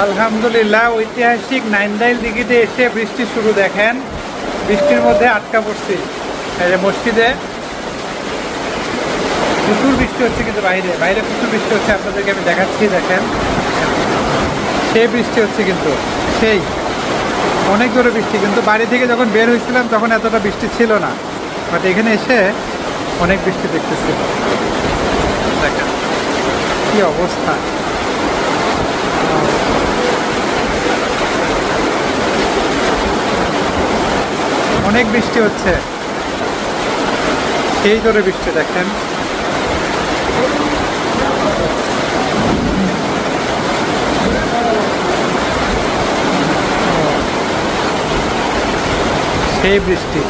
আলহামদুলিল্লাহ, ঐতিহাসিক নাইন্দাইল দিঘিতে এসে বৃষ্টি শুরু। দেখেন, বৃষ্টির মধ্যে আটকা পড়ছি। এই যে মসজিদে প্রচুর বৃষ্টি হচ্ছে, কিন্তু বাইরে বাইরে প্রচুর বৃষ্টি হচ্ছে। আপনাদেরকে আমি দেখাচ্ছি, দেখেন সেই বৃষ্টি হচ্ছে, কিন্তু সেই অনেক জোরে বৃষ্টি। কিন্তু বাড়ি থেকে যখন বের হয়েছিলাম তখন এতটা বৃষ্টি ছিল না, বাট এখানে এসে অনেক বৃষ্টি দেখতেছি। দেখেন কি অবস্থা। অনেক বৃষ্টি হচ্ছে, সেই জোরে বৃষ্টি। দেখেন সেই বৃষ্টি।